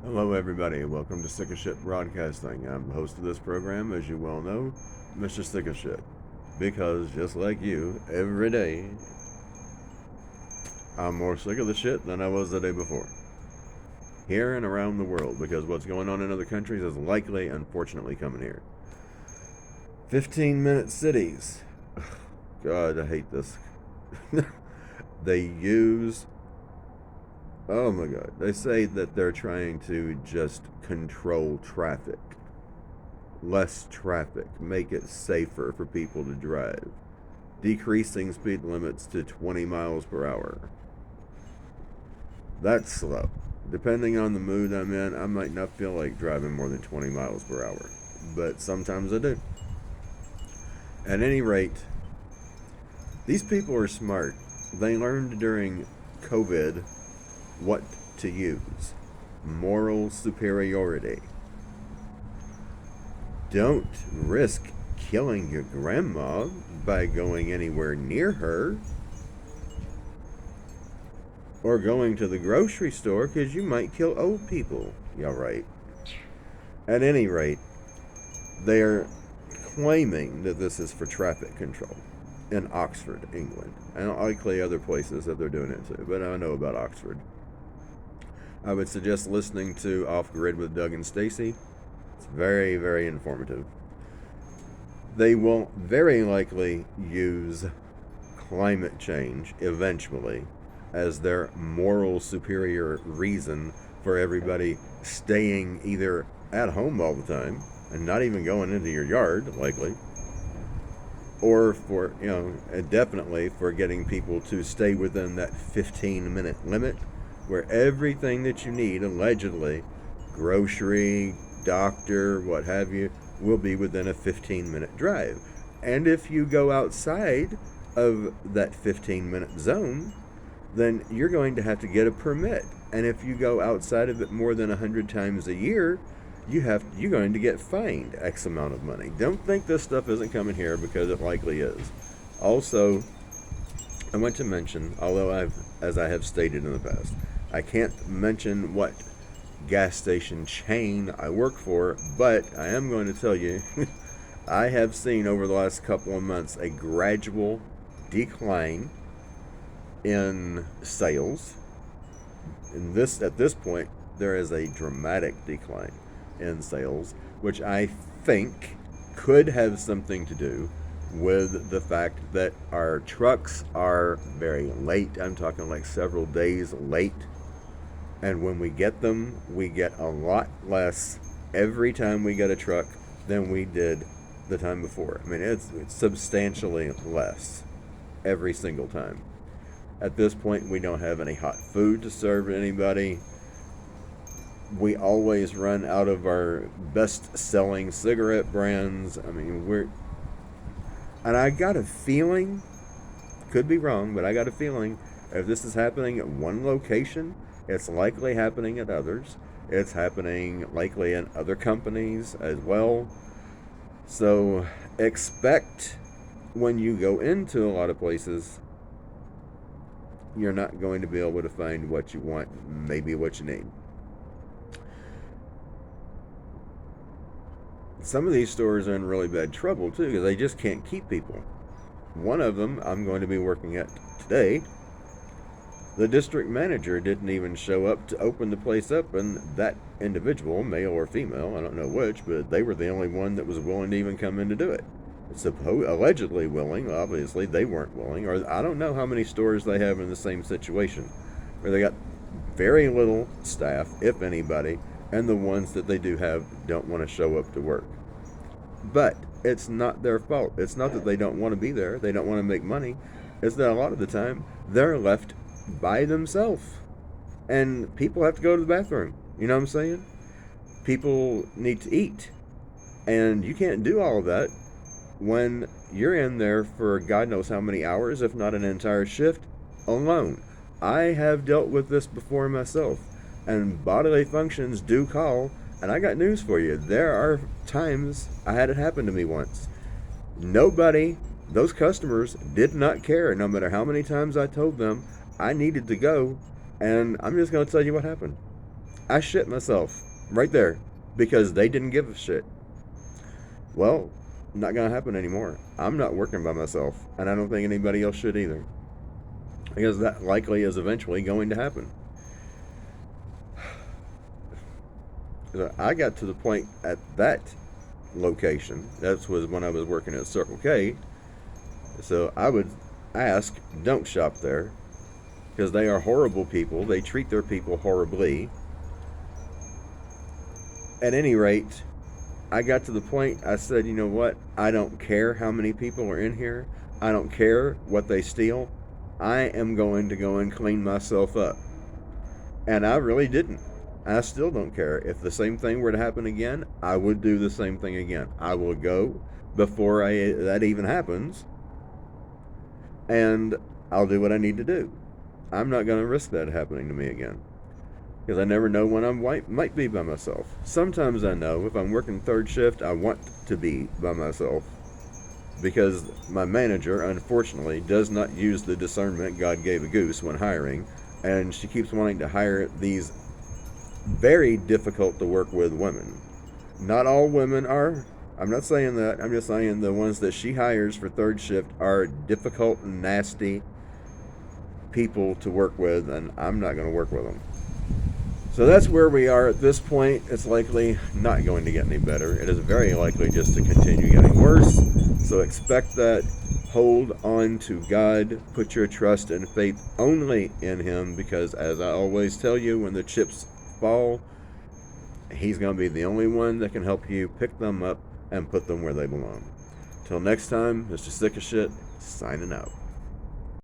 Hello, everybody. Welcome to Sick of Shit Broadcasting. I'm the host of this program, as you well know, Mr. Sick of Shit. Because, just like you, every day, I'm more sick of the shit than I was the day before. Here and around the world, because what's going on in other countries is likely, unfortunately, coming here. 15-minute cities. God, I hate this. They use Oh my God. They say that they're trying to just control traffic, less traffic, make it safer for people to drive, decreasing speed limits to 20 miles per hour. That's slow. Depending on the mood I'm in, I might not feel like driving more than 20 miles per hour, but sometimes I do. At any rate, these people are smart. They learned during COVID what to use. Moral superiority. Don't risk killing your grandma by going anywhere near her or going to the grocery store because you might kill old people. Yeah, right. At any rate, they're claiming that this is for traffic control in Oxford, England, and likely other places that they're doing it too, but I know about Oxford. I would suggest listening to Off Grid with Doug and Stacy. It's very, very informative. They will very likely use climate change eventually as their moral superior reason for everybody staying either at home all the time and not even going into your yard, likely, or for, definitely for getting people to stay within that 15-minute limit where everything that you need, allegedly, grocery, doctor, what have you, will be within a 15-minute drive. And if you go outside of that 15-minute zone, then you're going to have to get a permit. And if you go outside of it more than 100 times a year, you're going to get fined X amount of money. Don't think this stuff isn't coming here, because it likely is. Also, I want to mention, although as I have stated in the past, I can't mention what gas station chain I work for, but I am going to tell you, I have seen over the last couple of months a gradual decline in sales. At this point, there is a dramatic decline in sales, which I think could have something to do with the fact that our trucks are very late. I'm talking like several days late. And when we get them, we get a lot less every time we get a truck than we did the time before. I mean, it's substantially less every single time. At this point, we don't have any hot food to serve anybody. We always run out of our best-selling cigarette brands. I mean, and I got a feeling, could be wrong, but I got a feeling if this is happening at one location, it's likely happening at others. It's happening likely in other companies as well. So expect, when you go into a lot of places, you're not going to be able to find what you want, maybe what you need. Some of these stores are in really bad trouble too, because they just can't keep people. One of them I'm going to be working at today, the district manager didn't even show up to open the place up, and that individual, male or female, I don't know which, but they were the only one that was willing to even come in to do it. Allegedly willing. Obviously they weren't willing, or I don't know how many stores they have in the same situation, where they got very little staff, if anybody, and the ones that they do have don't want to show up to work. But it's not their fault. It's not that they don't want to be there, they don't want to make money. It's that a lot of the time they're left by themselves, and people have to go to the bathroom. You know what I'm saying? People need to eat, and you can't do all of that when you're in there for God knows how many hours, if not an entire shift, alone. I have dealt with this before myself, and bodily functions do call. And I got news for you. There are times I had it happen to me once. Those customers did not care, no matter how many times I told them I needed to go. And I'm just going to tell you what happened. I shit myself right there because they didn't give a shit. Well, not going to happen anymore. I'm not working by myself, and I don't think anybody else should either, because that likely is eventually going to happen. So I got to the point at that location. That was when I was working at Circle K. So I would ask, don't shop there, because they are horrible people. They treat their people horribly. At any rate, I got to the point, I said, you know what? I don't care how many people are in here. I don't care what they steal. I am going to go and clean myself up. And I really didn't. I still don't care. If the same thing were to happen again, I would do the same thing again. I will go before that even happens, and I'll do what I need to do. I'm not going to risk that happening to me again, because I never know when I might be by myself. Sometimes I know if I'm working third shift, I want to be by myself, because my manager, unfortunately, does not use the discernment God gave a goose when hiring, and she keeps wanting to hire these very difficult to work with women. Not all women are. I'm not saying that. I'm just saying the ones that she hires for third shift are difficult and nasty people to work with, and I'm not going to work with them. So that's where we are at this point. It's likely not going to get any better. It is very likely just to continue getting worse. So expect that. Hold on to God. Put your trust and faith only in Him, because as I always tell you, when the chips fall, He's going to be the only one that can help you pick them up and put them where they belong. Till next time, Mr. Sick of Shit, signing out.